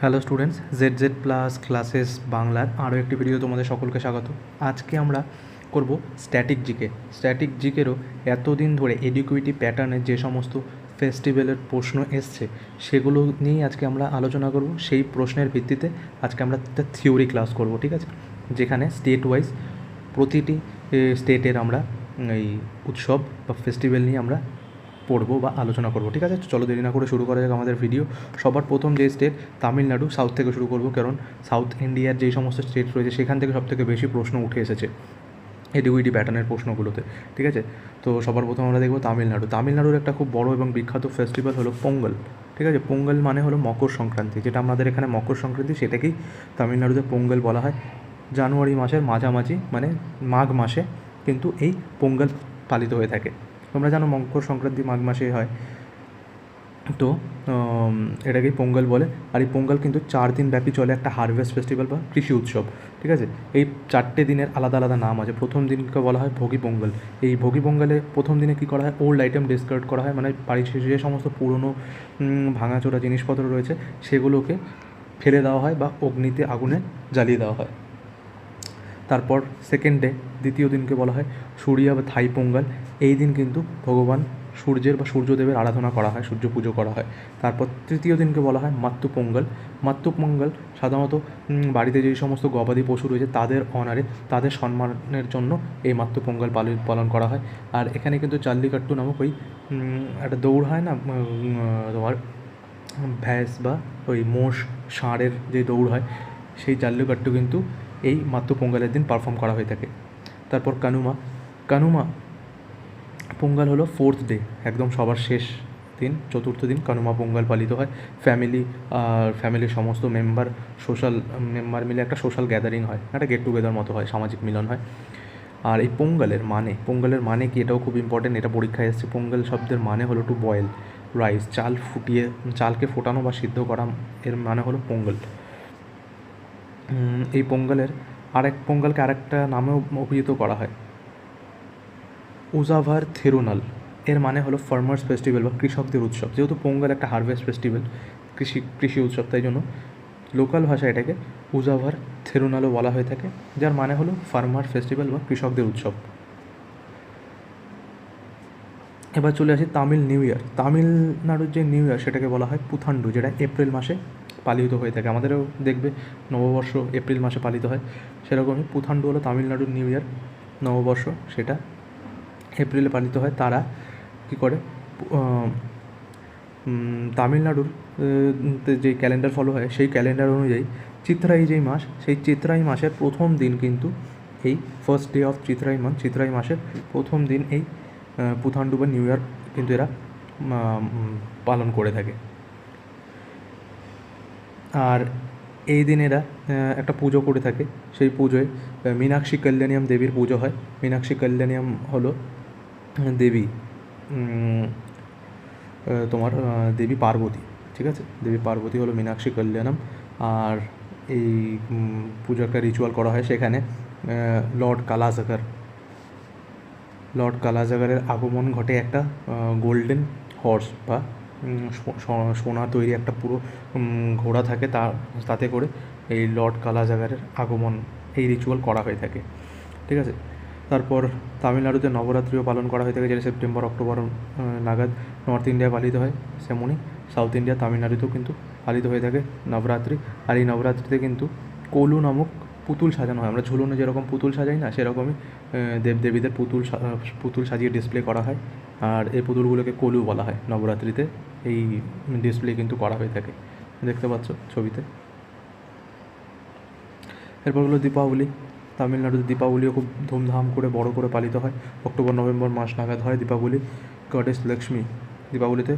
Hello students, Z plus classes বাংলার আরও একটি ভিডিও তোমাদের সকলকে স্বাগত। আজকে আমরা করব স্ট্যাটিক জিকেরও এতদিন ধরে এডুকেটিভ প্যাটার্নের যে সমস্ত ফেস্টিভ্যালের প্রশ্ন এসছে সেগুলো নিয়েই আজকে আমরা আলোচনা করব। সেই প্রশ্নের ভিত্তিতে আজকে আমরা একটা থিওরি ক্লাস করব, ঠিক আছে, যেখানে স্টেট ওয়াইজ প্রতিটি স্টেটের আমরা এই উৎসব বা ফেস্টিভ্যাল নিয়ে আমরা পড়বো বা আলোচনা করবো, ঠিক আছে। চলো দেরি না করে শুরু করা যাক আমাদের ভিডিও। সবার প্রথম যে স্টেট তামিলনাড়ু, সাউথ থেকে শুরু করবো, কারণ সাউথ ইন্ডিয়ার যেই সমস্ত স্টেট রয়েছে সেখান থেকে সবথেকে বেশি প্রশ্ন উঠে এসেছে এডুকেটিভ প্যাটার্নের প্রশ্নগুলোতে, ঠিক আছে। তো সবার প্রথম আমরা দেখবো তামিলনাড়ুর একটা খুব বড় এবং বিখ্যাত ফেস্টিভ্যাল হলো পোঙ্গল, ঠিক আছে। পোঙ্গল মানে হলো মকর সংক্রান্তি, যেটা আমাদের এখানে মকর সংক্রান্তি, সেটাকেই তামিলনাড়ুতে পোঙ্গল বলা হয়। জানুয়ারি মাসের মাঝামাঝি মানে মাঘ মাসে কিন্তু এই পোঙ্গল পালিত হয়ে থাকে। তোমরা জানো মকর সংক্রান্তি মাঘ মাসে হয়, তো এটাকেই পোঙ্গল বলে। আর এই পোঙ্গল কিন্তু 4 দিন ব্যাপী চলে, একটা হারভেস্ট ফেস্টিভ্যাল বা কৃষি উৎসব, ঠিক আছে। এই 4টে দিনের আলাদা আলাদা নাম আছে। প্রথম দিনকে বলা হয় ভোগী পোঙ্গল। এই ভোগী পোঙ্গলে প্রথম দিনে কী করা হয়, ওল্ড আইটেম ডিসকার্ড করা হয়, মানে বাড়ির যে সমস্ত পুরনো ভাঙাচোরা জিনিসপত্র রয়েছে সেগুলোকে ফেলে দেওয়া হয় বা অগ্নিতে আগুনে জ্বালিয়ে দেওয়া হয়। তারপর সেকেন্ড ডে, দ্বিতীয় দিনকে বলা হয় সূর্যা বা থাই পোঙ্গল। এই দিন কিন্তু ভগবান সূর্যের বা সূর্যদেবের আরাধনা করা হয়, সূর্য পুজো করা হয়। তারপর তৃতীয় দিনকে বলা হয় মাত্তু পোঙ্গল সাধারণত বাড়িতে যেই সমস্ত গবাদি পশু রয়েছে তাদের অনারে, তাদের সম্মানের জন্য এই মাত্তু পোঙ্গল পালন করা হয়। আর এখানে কিন্তু জাল্লিকাট্টু নামক ওই একটা দৌড় হয় না, তোমার ভ্যাস বা ওই মোষ ষাঁড়ের যে দৌড় হয়, সেই জাল্লিকাট্টু কিন্তু এই মাত্তু পোঙ্গলের দিন পারফর্ম করা হয়ে থাকে। তারপর কানুমা পোঙ্গল হলো 4th ডে, একদম সবার শেষ দিন, চতুর্থ দিন কানুমা পোঙ্গল পালিত হয়। ফ্যামিলির সমস্ত সোশ্যাল মেম্বার মিলে একটা সোশ্যাল গ্যাদারিং হয়, একটা গেট টুগেদার মতো হয়, সামাজিক মিলন হয়। আর এই পোঙ্গলের মানে কি, এটাও খুব ইম্পর্টেন্ট, এটা পরীক্ষায় এসেছে। পোঙ্গল শব্দের মানে হলো টু বয়েল রাইস, চালকে ফোটানো বা সিদ্ধ করা, এর মানে হলো পোঙ্গল। এই পোঙ্গলকে আরেকটা নামেও অভিহিত করা হয়, উজাভার থিরুনাল। এর মানে হলো ফার্মার্স ফেস্টিভ্যাল বা কৃষকদের উৎসব। যেহেতু পোঙ্গল একটা হারভেস্ট ফেস্টিভ্যাল, কৃষি উৎসব, তাই জন্য লোকাল ভাষায় এটাকে উজাভার থিরুনালও বলা হয়ে থাকে, যার মানে হলো ফার্মার ফেস্টিভ্যাল বা কৃষকদের উৎসব। এবার চলে আসি তামিল নিউ ইয়ার। তামিলনাড়ুর যে নিউ ইয়ার সেটাকে বলা হয় পুথান্ডু, যেটা এপ্রিল মাসে পালিত হয়ে থাকে। আমাদেরও দেখবে নববর্ষ এপ্রিল মাসে পালিত হয়, সেরকমই পুথান্ডু হলো তামিলনাড়ুর নিউ ইয়ার, নববর্ষ, সেটা এপ্রিলে পালিত হয়। তারা কী করে, তামিলনাড়ুর যে ক্যালেন্ডার ফলো হয় সেই ক্যালেন্ডার অনুযায়ী চিত্রাই যেই মাস, সেই চিত্রাই মাসের প্রথম দিন কিন্তু এই ফার্স্ট ডে অফ চিত্রাই মাসের প্রথম দিন এই পুথান্ডু বা নিউ ইয়ার কিন্তু এরা পালন করে থাকে। আর এই দিন এরা একটা পুজো করে থাকে, সেই পুজোয় মীনাক্ষী কল্যাণিয়াম দেবীর পুজো হয়। মীনাক্ষী কল্যাণিয়াম হলো দেবী, তোমার দেবী পার্বতী, ঠিক আছে। দেবী পার্বতী হলো মীনাক্ষী কল্যাণম। আর এই পুজো একটা রিচুয়াল করা হয়, সেখানে লর্ড কালাজাগারের আগমন ঘটে একটা গোল্ডেন হর্স বা সোনা তৈরি একটা পুরো ঘোড়া থাকে, তাতে করে এই লর্ড কালাজাগারের আগমন, এই রিচুয়াল করা হয়ে থাকে, ঠিক আছে। তারপর তামিলনাড়ুতে নবরাত্রিও পালন করা হয়ে থাকে, যেটা সেপ্টেম্বর অক্টোবর নাগাদ। নর্থ ইন্ডিয়ায় পালিত হয় সেমনই সাউথ ইন্ডিয়া, তামিলনাড়ুতেও কিন্তু পালিত হয়ে থাকে নবরাত্রি। আর এই নবরাত্রিতে কিন্তু কোলু নামক পুতুল সাজানো হয়। আমরা ঝুলনে যেরকম পুতুল সাজাই না, সেরকমই দেবদেবীদের পুতুল সাজিয়ে ডিসপ্লে করা হয়। আর এই পুতুলগুলোকে কোলু বলা হয়। নবরাত্রিতে এই ডিসপ্লে কিন্তু করা হয়ে থাকে, দেখতে পাচ্ছ ছবিতে। এরপর হলো দীপাবলি। তামিলনাড়ুতে দীপাবলিও খুব ধুমধাম করে বড় করে পালিত হয়, অক্টোবর নভেম্বর মাস নাগাদ হয় দীপাবলি। গডেস লক্ষ্মী, দীপাবলিতে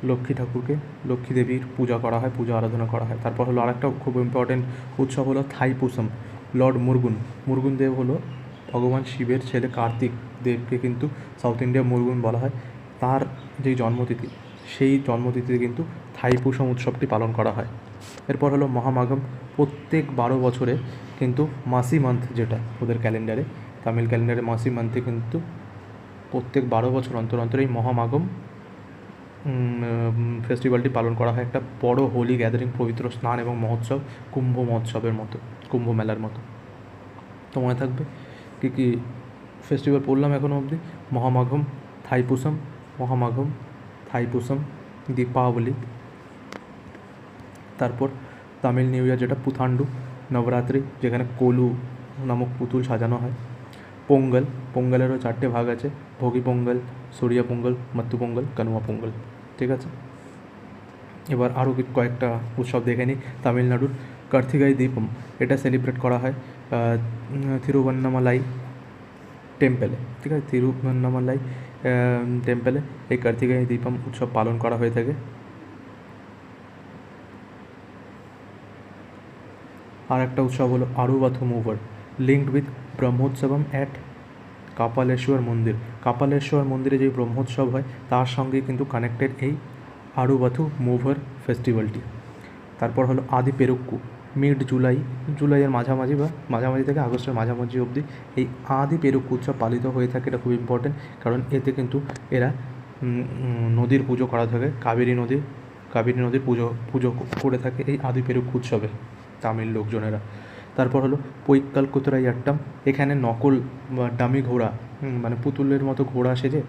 লক্ষ্মী দেবীর পূজা করা হয়, পূজা আরাধনা করা হয়। তারপর হলো আরেকটা খুব ইম্পর্টেন্ট উৎসব হলো থাইপুসম। লর্ড মুরগুন দেব হলো ভগবান শিবের ছেলে, কার্তিক দেবকে কিন্তু সাউথ ইন্ডিয়া মুরগুন বলা হয়। তার যেই জন্মতিথি, সেই জন্মতিথিতে কিন্তু থাইপুসম উৎসবটি পালন করা হয়। এরপর হলো মহামাঘম। প্রত্যেক 12 বছরে কিন্তু মাসি মান্থ, যেটা ওদের ক্যালেন্ডারে, তামিল ক্যালেন্ডারে মাসি মান্থে কিন্তু প্রত্যেক 12 বছর অন্তর অন্তর এই মহামাঘম ফেস্টিভ্যালটি পালন করা হয় একটা বড় হোলি গ্যাদারিং, পবিত্র স্নান এবং মহোৎসব, কুম্ভ মহোৎসবের মতো, কুম্ভ মেলার মতো। তো মনে থাকবে কী কী ফেস্টিভ্যাল পড়লাম এখনও অবধি: মহামাঘম, থাইপুসম, মহামাঘম, থাইপুসম, দীপাবলি, তারপর তামিল নিউ ইয়ার যেটা পুথান্ডু, নবরাত্রি যেখানে কোলু নামক পুতুল সাজানো হয়, পোঙ্গল, পোঙ্গলেরও 4টে ভাগ আছে: ভোগী পোঙ্গল, সূর্য পোঙ্গল, মাত্তু পোঙ্গল, কানুয়া পোঙ্গল। ঠিক আছে, এবার আরও কয়েকটা উৎসব দেখে নিই। তামিলনাড়ুর কার্তিকাই দীপম, এটা সেলিব্রেট করা হয় থিরুভান্নামালাই টেম্পেলে। ঠিক আছে, থিরুভান্নামালাই টেম্পেলে এই কার্তিকাই দীপম উৎসব পালন করা হয়ে থাকে। আর একটা উৎসব হলো আরুবাথু মুভার, লিঙ্কড উইথ ব্রহ্মোৎসবম অ্যাট কাপালেশ্বর মন্দির। কাপালেশ্বর মন্দিরে যে ব্রহ্মোৎসব হয় তার সঙ্গে কিন্তু কানেক্টেড এই আরুবাথু মুভার ফেস্টিভ্যালটি। তারপর হলো আদি পেরুক্কু, মিড জুলাইয়ের মাঝামাঝি বা মাঝামাঝি থেকে আগস্টের মাঝামাঝি অবধি এই আদি পেরুক্কু উৎসব পালিত হয়ে থাকে। এটা খুব ইম্পর্টেন্ট, কারণ এতে কিন্তু এরা নদীর পুজো করা থাকে, কাবেরী নদীর পুজো করে থাকে এই আদি পেরুক্কু উৎসবে তামিল লোকজনেরা। তারপর হলো পৈক্কাল কুতরাই আট্টাম, এখানে নকল বা ডামি ঘোড়া, মানে পুতুলের মতো ঘোড়া সেজে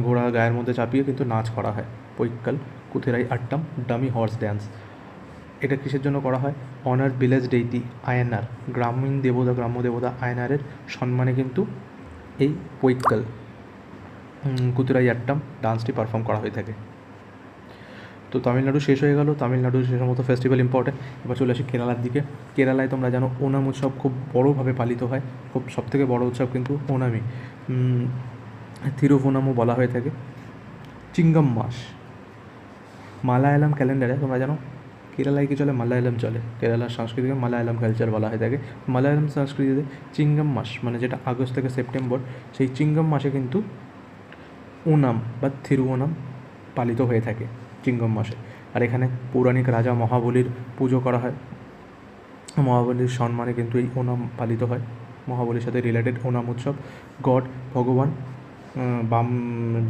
ঘোড়া গায়ের মধ্যে চাপিয়ে কিন্তু নাচ করা হয়। পৈক্কাল কুতিরাই আট্টাম, ডামি হর্স ড্যান্স। এটা কিসের জন্য করা হয়? অনার ভিলেজ ডেইটি আয়নার, গ্রাম্য দেবতা আয়নারের সম্মানে কিন্তু এই পৈক্কাল কুতিরাই আট্টাম ডান্সটি পারফর্ম করা হয়ে থাকে। তো তামিলনাড়ু শেষ হয়ে গেল, তামিলনাড়ুর সে সমস্ত ফেস্টিভ্যাল ইম্পর্টেন্ট। এবার চলে আসি কেরালার দিকে। কেরালায় তোমরা জানো ওনাম উৎসব খুব বড়োভাবে পালিত হয়, খুব সবথেকে বড়ো উৎসব কিন্তু ওনামই, থিরুভোনামও বলা হয়ে থাকে। চিঙ্গাম মাস, মালায়ালাম ক্যালেন্ডারে তোমরা জানো কেরালায় কি চলে? মালায়ালাম চলে। কেরালার সংস্কৃতিকে মালায়ালাম কালচার বলা হয়ে থাকে। মালায়ালাম সংস্কৃতিতে চিঙ্গাম মাস, মানে যেটা আগস্ট থেকে সেপ্টেম্বর, সেই চিঙ্গাম মাসে কিন্তু ওনাম বা থিরুওনাম পালিত হয়ে থাকে চিঙ্গম মাসে। আর এখানে পৌরাণিক রাজা মহাবলীর পুজো করা হয়, মহাবলীর সম্মানে কিন্তু এই ওনাম পালিত হয়। মহাবলীর সাথে রিলেটেড ওনাম উৎসব। গড, ভগবান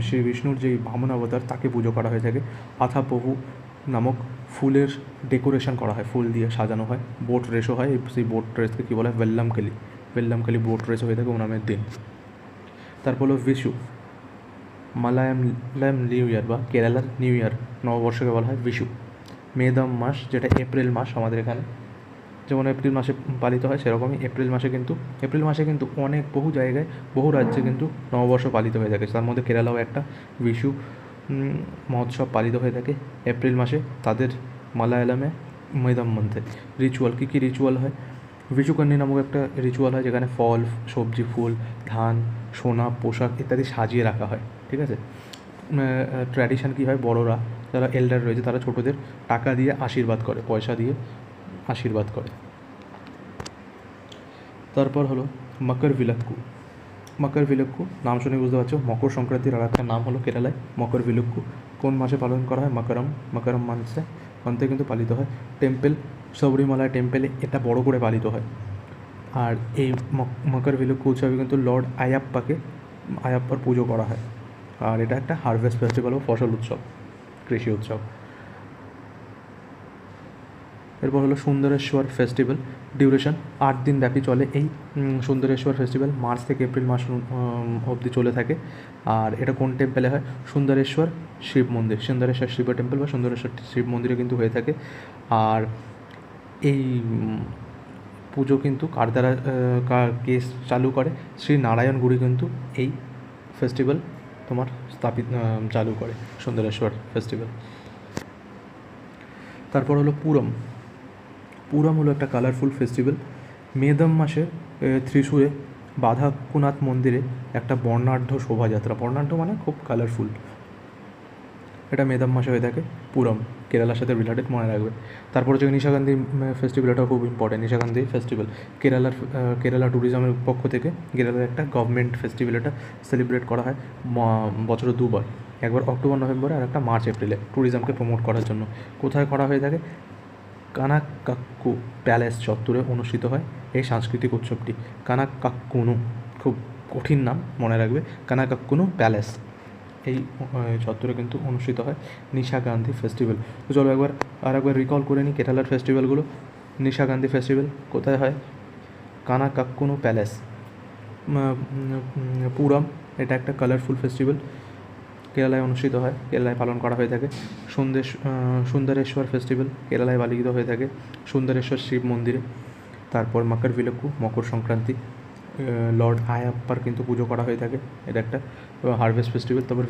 শ্রী বিষ্ণুর যে বামন অবতার তাকে পুজো করা হয়ে থাকে। আথা প্রভু নামক ফুলের ডেকোরেশন করা হয়, ফুল দিয়ে সাজানো হয়। বোট রেসও হয়, সেই বোট রেসকে কী বলা হয়? ভেল্লামকালি বোট রেস হয়ে থাকে ওনামের দিন। তারপর হলো বিশু, মালায়ালাম নিউ ইয়ার বা কেরালার নিউ ইয়ার, নববর্ষকে বলা হয় বিশু। মেদাম মাস, যেটা এপ্রিল মাস আমাদের এখানে, যেমন এপ্রিল মাসে পালিত হয় সেরকমই এপ্রিল মাসে কিন্তু বহু জায়গায় বহু রাজ্যে কিন্তু নববর্ষ পালিত হয়ে থাকে। তার মধ্যে কেরালাও একটা। বিশু মহোৎসব পালিত হয়ে থাকে এপ্রিল মাসে তাদের মালায়ালামে মেদাম মান্থে। রিচুয়াল, কী রিচুয়াল হয়? বিশুকন্যা নামক একটা রিচুয়াল হয়, যেখানে ফল, সবজি, ফুল, ধান, সোনা, পোশাক ইত্যাদি সাজিয়ে রাখা হয়। ঠিক আছে, ট্র্যাডিশন কী হয়? বড়োরা যারা এল্ডার রয়েছে তারা ছোটোদের টাকা দিয়ে আশীর্বাদ করে, পয়সা দিয়ে আশীর্বাদ করে। তারপর হলো মকর ভিলক্কু, নাম শুনে বুঝতে পারছো মকর সংক্রান্তির আর একটা নাম হলো কেরালায় মকর ভিলক্কু। কোন মাসে পালন করা হয়? মকরম মাসে কিন্তু পালিত হয়। টেম্পেল, শবরীমালা টেম্পেলে এটা বড় করে পালিত হয়। আর এই মকর ভিলক্কু উৎসবে কিন্তু লর্ড আয়াপ্পার পুজো করা হয়। আর এটা একটা হারভেস্ট ফেস্টিভ্যাল ও ফসল উৎসব, কৃষি উৎসব। এরপর হলো সুন্দরেশ্বর ফেস্টিভ্যাল, ডিউরেশন 8 দিন ব্যাপী চলে এই সুন্দরেশ্বর ফেস্টিভ্যাল, মার্চ থেকে এপ্রিল মাস অবধি চলে থাকে। আর এটা কোন টেম্পেলে হয়? সুন্দরেশ্বর শিব মন্দির, সুন্দরেশ্বর শিব টেম্পল বা সুন্দরেশ্বর শিব মন্দিরে কিন্তু হয়ে থাকে। আর এই পুজো কিন্তু কার দ্বারা কেস চালু করে? শ্রী নারায়ণ গুরু কিন্তু এই ফেস্টিভ্যাল তোমার চালু করে, সুন্দরেশ্বর ফেস্টিভ্যাল। তারপর হলো পুরম হলো একটা কালারফুল ফেস্টিভ্যাল। মেদাম মাসে ত্রিশূরে বাধাকুনাথ মন্দিরে একটা বর্ণাঢ্য শোভাযাত্রা, বর্ণাঢ্য মানে খুব কালারফুল, এটা মেদাম মাসে হয়ে থাকে। পুরম কেরালার সাথে রিলেটেড, মনে রাখবে। তারপর হচ্ছে নিশাগান্ধি ফেস্টিভ্যাল, এটাও খুব ইম্পর্টেন্ট। নিশাগান্ধি ফেস্টিভ্যাল কেরালা ট্যুরিজমের পক্ষ থেকে কেরালার একটা গভর্নমেন্ট ফেস্টিভ্যাল, এটা সেলিব্রেট করা হয় বছরে দুবার, একবার অক্টোবর নভেম্বরে আর একটা মার্চ এপ্রিলে, ট্যুরিজমকে প্রমোট করার জন্য। কোথায় করা হয়ে থাকে? কানাকাক্কু প্যালেস চত্বরে অনুষ্ঠিত হয় এই সাংস্কৃতিক উৎসবটি। কানাকাক্কুনু, খুব কঠিন নাম, মনে রাখবে, কানাকাক্কুনু প্যালেস। এই চত্বরে কিন্তু অনুষ্ঠিত হয় নিশা গান্ধী ফেস্টিভ্যাল। তো চলো একবার রিকল করে নিই কেরালার ফেস্টিভ্যালগুলো। নিশা গান্ধী ফেস্টিভ্যাল কোথায় হয়? কানাকাক্কুনু প্যালেস, পুরম। এটা একটা কালারফুল ফেস্টিভ্যাল, কেরালায় অনুষ্ঠিত হয়, কেরালায় পালন করা হয়ে থাকে। সুন্দরেশ্বর ফেস্টিভ্যাল কেরালায় পালিত হয়ে থাকে সুন্দরেশ্বর শিব মন্দিরে। তারপর মাকারভিলক্কু মকর সংক্রান্তি, লর্ড আয়াপ্পার কিন্তু পুজো করা হয়ে থাকে, এটা একটা হারভেস্ট ফেস্টিভ্যাল। তারপর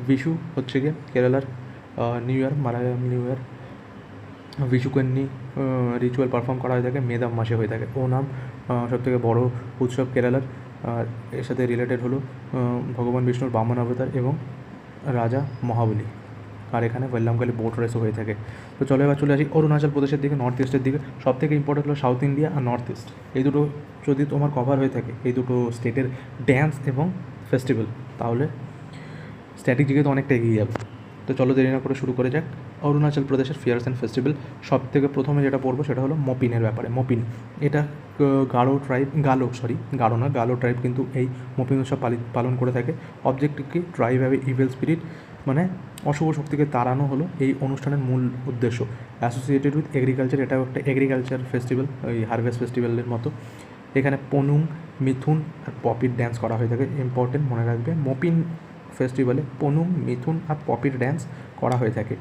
বিশু হচ্ছে গিয়ে কেরালার new year, Malayalam new year. বিশুকন্যি ritual perform করা হয়ে থাকে মেদাম মাসে হয়ে থাকে। ওনাম সবথেকে বড় উৎসব কেরালার, এর সাথে রিলেটেড হলো ভগবান বিষ্ণুর বামন অবতার এবং রাজা মহাবলী। আর এখানে ভেল্লামকালী বোট রেসও হয়ে থাকে। তো চলো এবার চলে আসি অরুণাচল প্রদেশের দিকে, নর্থ ইস্টের দিকে। সবথেকে ইম্পর্টেন্ট হলো সাউথ ইন্ডিয়া আর নর্থ ইস্ট, এই দুটো যদি তোমার কভার হয়ে থাকে, এই দুটো স্টেটের ড্যান্স এবং ফেস্টিভ্যাল, তাহলে স্ট্যাটিক দিকে তো অনেকটা এগিয়ে যাবে। তো চলো দেরি না করে শুরু করে যাক। অরুণাচল প্রদেশের ফেয়ার্স অ্যান্ড ফেস্টিভ্যাল, সব থেকে প্রথমে যেটা পড়বো সেটা হলো মপিনের ব্যাপারে। মপিন এটা গারো ট্রাইব কিন্তু এই মপিন উৎসব পালন করে থাকে। অবজেক্টিভ কি? ড্রাইভ হ্যাভ ইভিল স্পিরিট, মানে অশুভ শক্তিকে তাড়ানো হলো এই অনুষ্ঠানের মূল উদ্দেশ্য। অ্যাসোসিয়েটেড উইথ এগ্রিকালচার, এটাও একটা এগ্রিকালচার ফেস্টিভ্যাল, ওই হারভেস্ট ফেস্টিভ্যালের মতো। এখানে পনুং, মিথুন আর পপির ড্যান্স করা হয়ে থাকে। ইম্পর্টেন্ট মনে রাখবে, মপিন ফেস্টিভ্যালে পনুং, মিথুন আর পপির ড্যান্স করা হয়ে থাকে।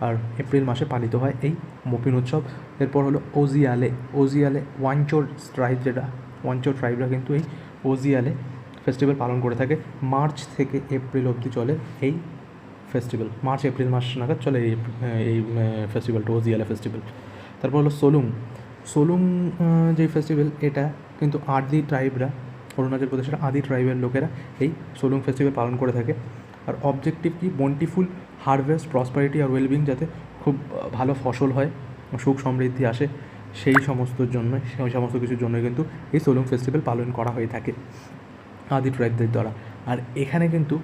আর এপ্রিল মাসে পালিত হয় এই মপিন উৎসব। এরপর হলো ওজিয়ালে ওয়াঞ্চোর ট্রাইবরা কিন্তু এই ওজিয়ালে ফেস্টিভ্যাল পালন করে থাকে। মার্চ থেকে এপ্রিল অবধি চলে এই ফেস্টিভ্যাল, মার্চ এপ্রিল মাস নাগাদ চলে এই ফেস্টিভ্যালটা, ওজিয়ালে ফেস্টিভ্যাল। তারপর হলো সোলুং যে ফেস্টিভ্যাল, এটা কিন্তু আদি ট্রাইবরা, অরুণাচল প্রদেশের আদি ট্রাইবের লোকেরা এই সোলুং ফেস্টিভ্যাল পালন করে থাকে। আর অবজেক্টিভ কি? বন্টিফুল হারভেস্ট, প্রসপারিটি আর ওয়েলবিং, যাতে খুব ভালো ফসল হয়, সুখ সমৃদ্ধি আসে, সেই সমস্ত কিছুর জন্য কিন্তু এই সোলুং ফেস্টিভ্যাল পালন করা হয়ে থাকে আদি ট্রাইবদের দ্বারা। আর এখানে কিন্তু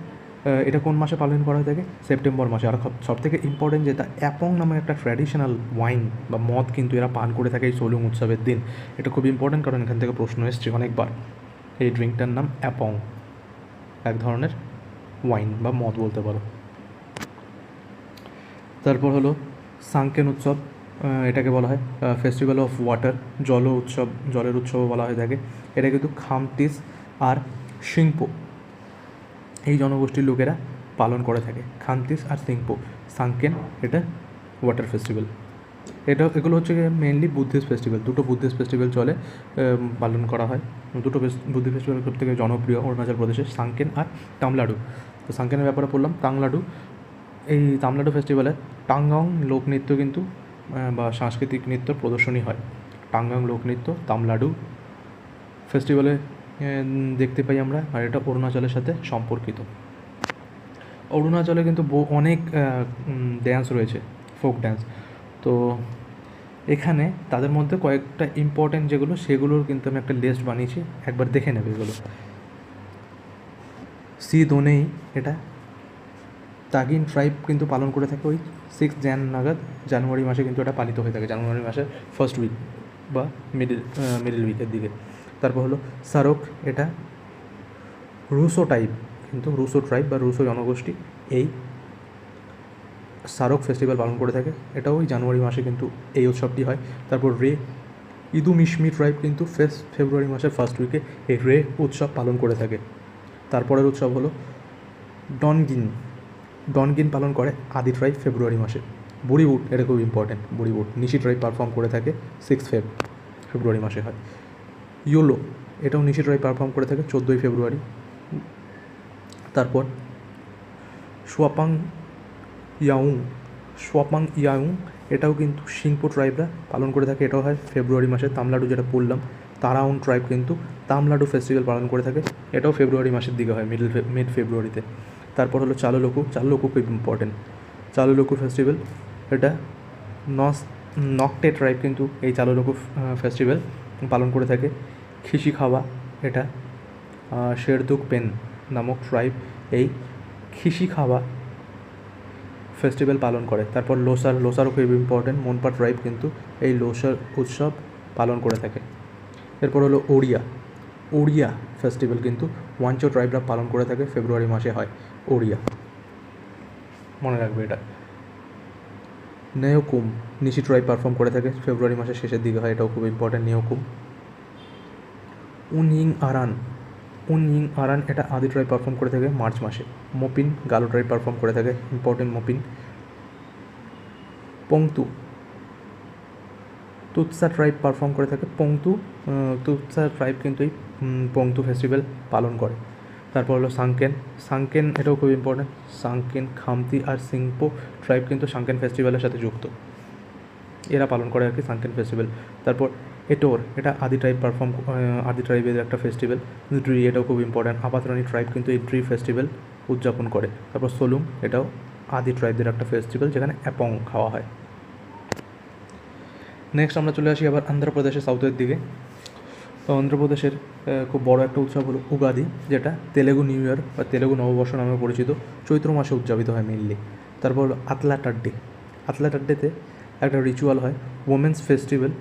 এটা কোন মাসে পালন করা হয়ে থাকে? সেপ্টেম্বর মাসে। আর সবথেকে ইম্পর্টেন্ট যেটা, অ্যাপং নামে একটা ট্র্যাডিশনাল ওয়াইন বা মদ কিন্তু এরা পান করে থাকে এই সোলুং উৎসবের দিন। এটা খুব ইম্পর্টেন্ট, কারণ এখান থেকে প্রশ্ন এসছে অনেকবার। এই ড্রিঙ্কটার নাম অ্যাপং, এক ধরনের ওয়াইন বা মদ বলতে পারো। তারপর হলো সাংকেন উৎসব, এটাকে বলা হয় ফেস্টিভ্যাল অফ ওয়াটার, জলের উৎসব বলা হয়ে থাকে। এটা কিন্তু খামতিস আর সিংপো এই জনগোষ্ঠীর লোকেরা পালন করে থাকে। খামতিস আর সিংপো, সাংকেন, এটা ওয়াটার ফেস্টিভ্যাল। এগুলো হচ্ছে মেনলি বুদ্ধিস্ট ফেস্টিভ্যাল, দুটো বুদ্ধিস্ট ফেস্টিভ্যাল পালন করা হয়। দুটো বুদ্ধিস্ট ফেস্টিভ্যাল সব থেকে জনপ্রিয় অরুণাচল প্রদেশে, সাংকেন আর তামলাডু। তো সাংকেনের ব্যাপারে বললাম। এই তামলাডু ফেস্টিভ্যালে টাঙ্গং লোকনৃত্য কিন্তু বা সাংস্কৃতিক নৃত্যর প্রদর্শনী হয়। টাঙ্গং লোকনৃত্য তামলাডু ফেস্টিভ্যালে দেখতে পাই আমরা। আর এটা অরুণাচলের সাথে সম্পর্কিত। অরুণাচলে কিন্তু অনেক ড্যান্স রয়েছে, ফোক ড্যান্স। তো এখানে তাদের মধ্যে কয়েকটা ইম্পর্টেন্ট যেগুলো, সেগুলোর কিন্তু আমি একটা লিস্ট বানিয়েছি, একবার দেখে নেবে এগুলো। সি দোনেই, এটা তাগিন ট্রাইব কিন্তু পালন করে থাকে ওই 6 জানুয়ারি মাসে কিন্তু এটা পালিত হয়ে থাকে, জানুয়ারি মাসের ফার্স্ট উইক বা মিডল উইকের দিকে। তারপর হলো সারোক, এটা রুসো ট্রাইব বা রুসো জনগোষ্ঠী এই সারোক ফেস্টিভ্যাল পালন করে থাকে, এটাও ওই জানুয়ারি মাসে কিন্তু এই উৎসবটি হয়। তারপর ইদুমিশমি ট্রাইব কিন্তু ফেব্রুয়ারি মাসের ফার্স্ট উইকে এই উৎসব পালন করে থাকে। তারপরের উৎসব হলো ডনগিন পালন করে আদি ট্রাইব ফেব্রুয়ারি মাসে। বুড়িউড, এটা খুব ইম্পর্টেন্ট, বুড়িউড নিশি ট্রাইব পারফর্ম করে থাকে 6 ফেব্রুয়ারি মাসে হয়। ইয়োলো, এটাও নিশি ট্রাইব পারফর্ম করে থাকে 14 ফেব্রুয়ারি। তারপর সোয়াপাং ইয়াউং, এটাও কিন্তু সিংপো ট্রাইবরা পালন করে থাকে, এটাও হয় ফেব্রুয়ারি মাসে। তামলাডু যেটা বললাম, তারাউন ট্রাইব কিন্তু তামলাডু ফেস্টিভ্যাল পালন করে থাকে, এটাও ফেব্রুয়ারি মাসের দিকে হয়, মিড ফেব্রুয়ারিতে। তারপর হলো চালুলোকু খুব ইম্পর্টেন্ট। চালুলোকু ফেস্টিভ্যাল, এটা নকটে ট্রাইব কিন্তু এই চালুলোকু ফেস্টিভ্যাল পালন করে থাকে। খিসি খাওয়া, এটা শেরদুক পেন নামক ট্রাইব এই খিসি খাওয়া ফেস্টিভ্যাল পালন করে। তারপর লোসারও খুব ইম্পর্টেন্ট, মনপা ট্রাইব কিন্তু এই লোসার উৎসব পালন করে থাকে। এরপর হলো ওড়িয়া ফেস্টিভ্যাল কিন্তু ওয়াঞ্চো ট্রাইবরা পালন করে থাকে, ফেব্রুয়ারি মাসে হয় ওড়িয়া। মনে রাখবে এটা। নেওকুম নিশি ট্রাইব পারফর্ম করে থাকে, ফেব্রুয়ারি মাসের শেষের দিকে হয়, এটাও খুব ইম্পর্ট্যান্ট নেওকুম। উনইং আরান এটা আদি ট্রাইব পারফর্ম করে থাকে মার্চ মাসে। মোপিন গালো ট্রাইব পারফর্ম করে থাকে, ইম্পর্টেন্ট মোপিন। পংতু তুৎসা ট্রাইব পারফর্ম করে থাকে। তুৎসা ট্রাইব কিন্তু এই পংতু ফেস্টিভ্যাল পালন করে। তারপর হলো সাংকেন এটাও খুব ইম্পর্টেন্ট। সাংকেন, খামতি আর সিংপো ট্রাইব কিন্তু সাংকেন ফেস্টিভ্যালের সাথে যুক্ত, এরা পালন করে আর কি সাংকেন ফেস্টিভ্যাল। তারপর এটোর এটা আদি ট্রাইবের একটা ফেস্টিভ্যাল। ড্রি এটাও খুব ইম্পর্ট্যান্ট, আপাতরানি ট্রাইব কিন্তু এই ড্রি ফেস্টিভ্যাল উদযাপন করে। তারপর সোলুম এটাও আদি ট্রাইবদের একটা ফেস্টিভ্যাল, যেখানে অ্যাপং খাওয়া হয়। নেক্সট আমরা চলে আসি আবার অন্ধ্রপ্রদেশের সাউথের দিকে। তো অন্ধ্রপ্রদেশের খুব বড় একটা উৎসব হলো উগাদি, যেটা তেলেগু নিউ ইয়ার বা তেলেগু নববর্ষ নামে পরিচিত, চৈত্র মাসে উদযাপিত হয় মেনলি। তারপর হলো আতলাটাড্ডেতে একটা রিচুয়াল হয়, ওমেন্স ফেস্টিভ্যাল।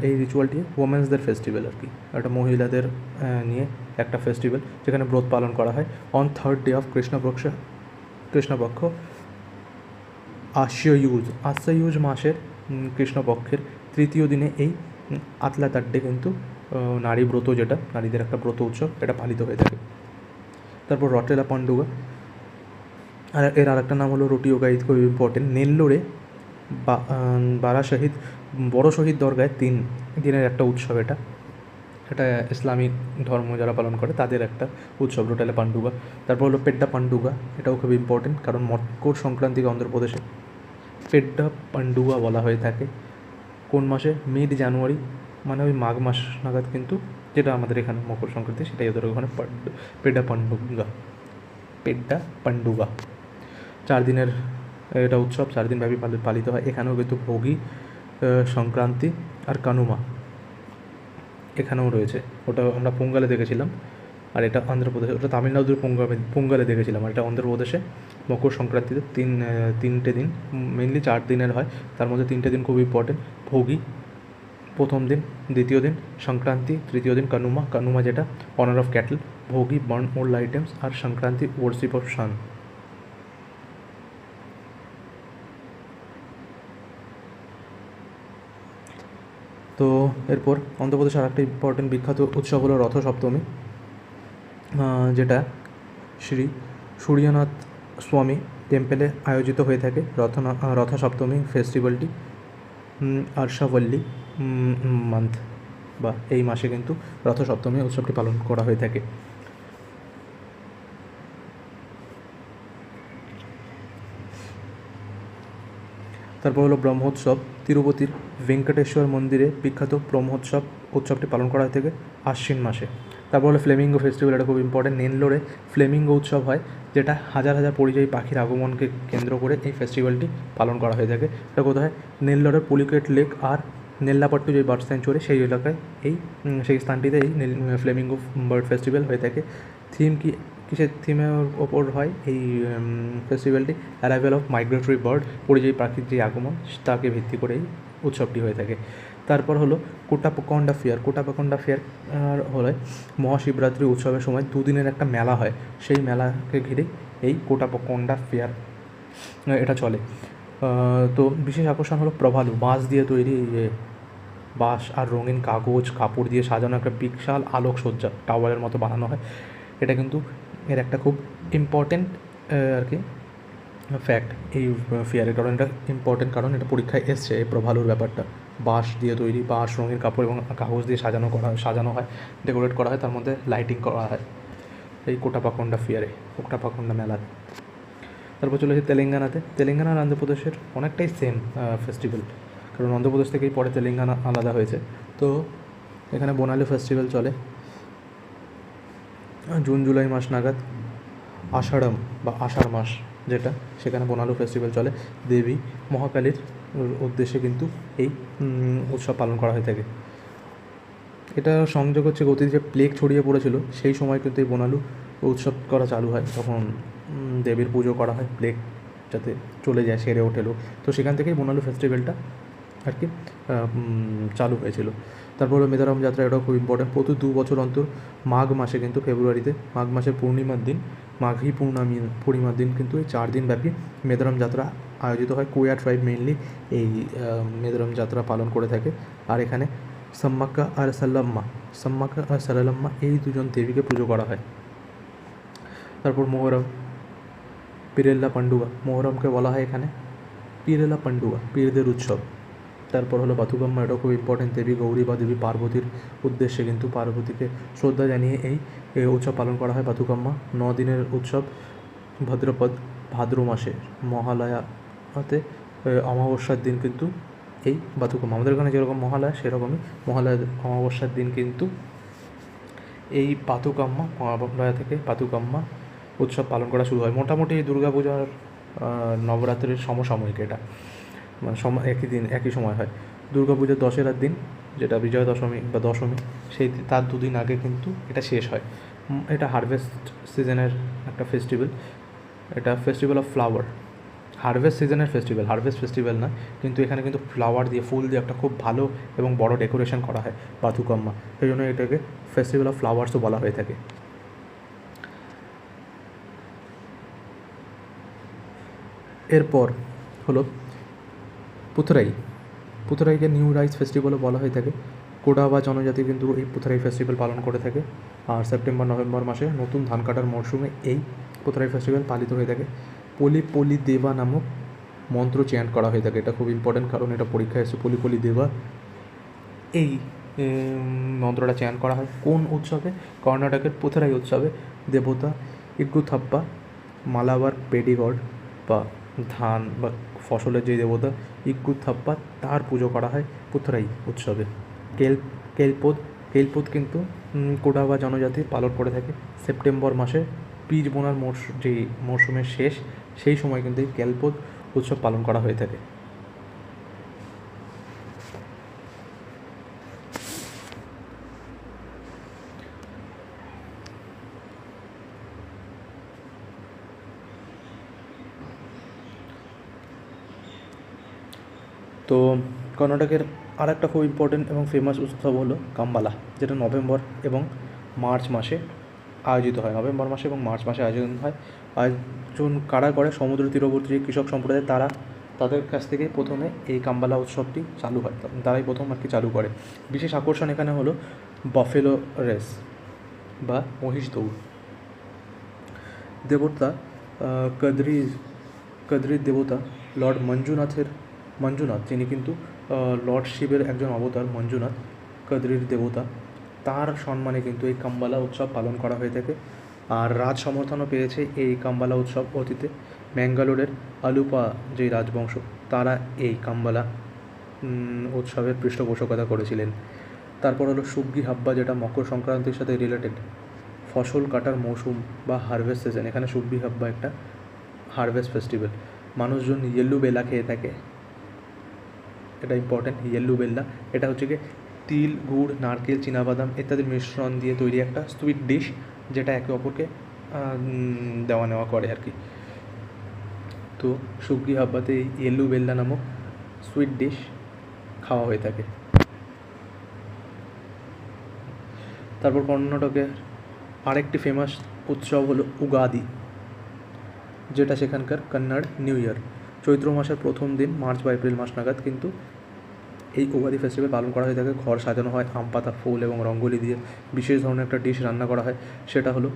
এই রিচুয়ালটি ওমেন্সদের ফেস্টিভ্যাল আর কি, একটা মহিলাদের নিয়ে একটা ফেস্টিভ্যাল, যেখানে ব্রত পালন করা হয় অন থার্ড ডে অফ কৃষ্ণপক্ষ আশ্বয়ুজ মাসের কৃষ্ণপক্ষের তৃতীয় দিনে এই আতলাটাড্ডে কিন্তু নারী ব্রত, যেটা নারীদের একটা ব্রত উৎসব, এটা পালিত হয়ে থাকে। তারপর রটেলা পান্ডুগা, আর এর আরেকটা নাম হলো রোটিওগা, ঈদ খুব ইম্পর্টেন্ট। নেল্লোরে বড় শহীদ দরগায় 3 দিনের একটা উৎসব, এটা ইসলামিক ধর্ম যারা পালন করে তাদের একটা উৎসব, রোটেলা পান্ডুগা। তারপর হলো পেড্ডা পান্ডুগা, এটাও খুব ইম্পর্টেন্ট, কারণ মকর সংক্রান্তিকে অন্ধ্রপ্রদেশে পেড্ডা পান্ডুগা বলা হয়ে থাকে। কোন মাসে? মিড জানুয়ারি, মানে ওই মাঘ মাস নাগাদ কিন্তু, যেটা আমাদের এখানে মকর সংক্রান্তি, সেটাই ওদের ওখানে পেড্ডা পান্ডুগা 4 দিনের এটা উৎসব, 4 দিন ব্যাপী পালিত হয়। এখানেও কিন্তু ভোগী, সংক্রান্তি আর কানুমা এখানেও রয়েছে। ওটা আমরা পোঙ্গালে দেখেছিলাম, আর এটা অন্ধ্রপ্রদেশে, ওটা তামিলনাড়ুর পোঙ্গালে দেখেছিলাম, আর এটা অন্ধ্রপ্রদেশে মকর সংক্রান্তিতে 3টে দিন, মেনলি 4 দিনের হয়, তার মধ্যে 3টে দিন খুব ইম্পর্টেন্ট। ভোগী প্রথম দিন, দ্বিতীয় দিন সংক্রান্তি, তৃতীয় দিন কানুমা যেটা honour of cattle. Bhogi burn old items, আর সংক্রান্তি ওয়ার্শিপ অফ সান। তো এরপর অন্ধ্রপ্রদেশের আরেকটা ইম্পর্টেন্ট বিখ্যাত উৎসব হলো রথসপ্তমী, যেটা শ্রী সূর্যনাথ স্বামী টেম্পেলে আয়োজিত হয়ে থাকে। রথসপ্তমী ফেস্টিভ্যালটি আর্শাবল্লী মান্থ বা এই মাসে কিন্তু রথসপ্তমী উৎসবটি পালন করা হয়ে থাকে। তারপর হলো ব্রহ্মোৎসব, তিরুপতির ভেঙ্কটেশ্বর মন্দিরে বিখ্যাত ব্রহ্মোৎসব উৎসবটি পালন করা হয়ে থাকে আশ্বিন মাসে। তারপর হলো ফ্লেমিঙ্গো ফেস্টিভ্যাল, এটা খুব ইম্পর্টেন্ট। নেল্লোরে ফ্লেমিঙ্গো উৎসব হয়, যেটা হাজার হাজার পরিযায়ী পাখির আগমনকে কেন্দ্র করে এই ফেস্টিভ্যালটি পালন করা হয়ে থাকে। এটা কোথায়? নেল্লোরের পুলিকেট লেক আর নেল্লাপট্টু যে বার্ড স্যাঞ্চুয়ারি, সেই এলাকায় সেই স্থানটিতে এই ফ্লেমিঙ্গো বার্ড ফেস্টিভ্যাল হয়ে থাকে। থিম কিসের থিমের ওপর হয় এই ফেস্টিভ্যালটি? অ্যারাইভেল অফ মাইগ্রেটরি বার্ড, পরিযায়ী পাখির যে আগমন, তাকে ভিত্তি করে এই উৎসবটি হয়ে থাকে। তারপর হলো কোটাপাকন্ডা ফেয়ার হলো মহাশিবরাত্রি উৎসবের সময় 2 দিনের একটা মেলা হয়, সেই মেলাকে ঘিরে এই কোটাপাকন্ডা ফেয়ার এটা চলে। তো বিশেষ আকর্ষণ হলো প্রভালু, বাঁশ দিয়ে তৈরি, এই যে বাঁশ আর রঙিন কাপড় দিয়ে সাজানো একটা বিশাল আলোকসজ্জা, টাওয়ারের মতো বানানো হয়। এটা কিন্তু এর একটা খুব ইম্পর্টেন্ট আর কি ফ্যাক্ট এই ফেয়ারের, কারণ এটা ইম্পর্টেন্ট, কারণ এটা পরীক্ষায় এসছে এই প্রভালুর ব্যাপারটা। বাঁশ দিয়ে তৈরি, বাঁশ, রঙিন কাপড় এবং কাগজ দিয়ে সাজানো হয়, ডেকোরেট করা হয়, তার মধ্যে লাইটিং করা হয় এই কোটাপাকন্ডা মেলাতে। তারপর চলে আসি তেলেঙ্গানা আর অন্ধ্রপ্রদেশের অনেকটাই সেম ফেস্টিভ্যাল, কারণ অন্ধ্রপ্রদেশ থেকেই পরে তেলেঙ্গানা আলাদা হয়েছে। তো এখানে বোনালু ফেস্টিভ্যাল চলে জুন জুলাই মাস নাগাদ। আষাঢ় মাস যেটা, সেখানে বোনালু ফেস্টিভ্যাল চলে। দেবী মহাকালীর উদ্দেশ্যে কিন্তু এই উৎসব পালন করা হয়ে থাকে। এটা সংযোগ হচ্ছে অতীতে যে প্লেগ ছড়িয়ে পড়েছিল, সেই সময় কিন্তু এই বোনালু উৎসব করা চালু হয়, তখন দেবীর পুজো করা হয়, প্লেগ যাতে চলে যায়, সেরে ওঠেলো, তো সেখান থেকেই বোনালু ফেস্টিভ্যালটা আর কি চালু হয়েছিল। তারপর হলো মেদারাম যাত্রা, এটাও খুব ইম্পর্টেন্ট। প্রতি 2 বছর অন্তর মাঘ মাসে কিন্তু ফেব্রুয়ারিতে, মাঘ মাসের পূর্ণিমার দিন মাঘী পূর্ণিমার দিন কিন্তু এই 4 দিন ব্যাপী মেদারাম যাত্রা আয়োজিত হয়। কোয়া ট্রাইব মেইনলি এই মেদারাম যাত্রা পালন করে থাকে। আর এখানে সাম্মাক্কা আর সাল্লাম্মা এই দুজন দেবীকে পুজো করা হয়। তারপর মোহরম, পিরেল্লা পান্ডুয়া, মোহরমকে বলা হয় এখানে পিরেলা পান্ডুয়া, পীরদের উৎসব। তারপর হলো বাথুকাম্মা, এটা খুব ইম্পর্টেন্ট, দেবী গৌরী বা দেবী পার্বতীর উদ্দেশ্যে কিন্তু পার্বতীকে শ্রদ্ধা জানিয়ে এই উৎসব পালন করা হয় বাথুকাম্মা। 9 দিনের উৎসব। ভাদ্র মাসে মহালয়াতে অমাবস্যার দিন কিন্তু এই বাথুকাম্মা, আমাদের এখানে যেরকম মহালয়া সেরকমই মহালয়া অমাবস্যার দিন কিন্তু এই মহালয়া থেকে বাথুকাম্মা উৎসব পালন করা শুরু হয়। মোটামুটি দুর্গা পূজার নবরাত্রির সমসাময়িক এটা, মানে একই সময় হয়। দুর্গা পুজোর দশেরার দিন, যেটা বিজয়া দশমী বা দশমী, তার 2 দিন আগে কিন্তু এটা শেষ হয়। এটা হারভেস্ট সিজনের একটা ফেস্টিভ্যাল, এটা ফেস্টিভ্যাল অফ ফ্লাওয়ার, হারভেস্ট সিজনের ফেস্টিভ্যাল, হারভেস্ট ফেস্টিভ্যাল না, কিন্তু এখানে কিন্তু ফ্লাওয়ার দিয়ে, ফুল দিয়ে একটা খুব ভালো এবং বড় ডেকোরেশন করা হয় বাথুকাম্মা, সেই জন্য এটাকে ফেস্টিভ্যাল অফ ফ্লাওয়ার্সও বলা হয়ে থাকে। এরপর হলো পুথুরাইকে নিউ রাইস ফেস্টিভ্যালও বলা হয়ে থাকে। কোডাবা জনজাতি কিন্তু এই পুথুরাই ফেস্টিভ্যাল পালন করে থাকে। আর সেপ্টেম্বর নভেম্বর মাসে নতুন ধান কাটার মরশুমে এই পুথুরাই ফেস্টিভ্যাল পালিত হয়ে থাকে। পলি দেবা নামক মন্ত্র চ্যান্ট করা হয়ে থাকে, এটা খুব ইম্পর্টেন্ট, কারণ এটা পরীক্ষায় এসে পলি দেবা এই মন্ত্রটা চ্যান্ট করা হয়। কোন উৎসবে? কর্ণাটকের পুথুরাই উৎসবে দেবতা ইগ্গুথাপ্পা, মালাবার পেডিগড বা ধান বা ফসলের যে দেবতা ইগ্গুথাপ্পা, তার পুজো করা হয় পুথুরাই উৎসবে। কেলপোদ কিন্তু কোডাবা জনজাতি পালন করে থাকে। সেপ্টেম্বর মাসে বীজ বোনার যেই মরশুমের শেষ, সেই সময় কিন্তু এই কেলপোদ উৎসব পালন করা হয়ে থাকে। তো কর্ণাটকের আর একটা খুব ইম্পর্টেন্ট এবং ফেমাস উৎসব হলো কাম্বালা, যেটা নভেম্বর এবং মার্চ মাসে আয়োজিত হয়। নভেম্বর মাসে এবং মার্চ মাসে আয়োজন কারা করে? সমুদ্র তীরবর্তী যে কৃষক সম্প্রদায়, তাদের কাছ থেকে প্রথমে এই কাম্বালা উৎসবটি চালু হয়, তারাই প্রথম আর কি চালু করে। বিশেষ আকর্ষণ এখানে হলো বাফেলো রেস বা মহিষ দৌড়। দেবতা কদ্রির দেবতা লর্ড মঞ্জুনাথ, যিনি কিন্তু লর্ড শিবের একজন অবতার, মঞ্জুনাথ কদ্রির দেবতা, তার সম্মানে কিন্তু এই কাম্বালা উৎসব পালন করা হয়ে থাকে। আর রাজ সমর্থনও পেয়েছে এই কাম্বালা উৎসব অতীতে। ম্যাঙ্গালোরের আলুপা যেই রাজবংশ, তারা এই কাম্বালা উৎসবের পৃষ্ঠপোষকতা করেছিলেন। তারপর হলো সুগ্গি হাব্বা, যেটা মকর সংক্রান্তির সাথে রিলেটেড, ফসল কাটার মৌসুম বা হারভেস্ট সিজন। এখানে সুগ্গি হাব্বা একটা হারভেস্ট ফেস্টিভ্যাল। মানুষজন ইয়েল্লু বেলা খেয়ে থাকে, এটা ইম্পর্ট্যান্ট। ইয়েল্লু বেল্লা এটা হচ্ছে কি তিল, গুড়, নারকেল, চীনাবাদাম ইত্যাদির মিশ্রণ দিয়ে তৈরি একটা সুইট ডিশ, যেটা একে অপরকে দেওয়া নেওয়া করে আর কি। তো সুগ্গি হাব্বাতে এই ইয়েল্লু বেল্লা নামক সুইট ডিশ খাওয়া হয়ে থাকে। তারপর কর্ণাটকের আরেকটি ফেমাস উৎসব হলো উগাদি, যেটা সেখানকার কন্নড় নিউ ইয়ার। চৈত্র মাসের প্রথম দিন, মার্চ বা এপ্রিল মাস নাগাদ কিন্তু এই উগাদি ফেস্টিভ্যাল পালন করা হয়ে থাকে। ঘর সাজানো হয় আম পাতা, ফুল এবং রঙ্গোলি দিয়ে। বিশেষ ধরনের একটা ডিশ রান্না করা হয়, সেটা হলো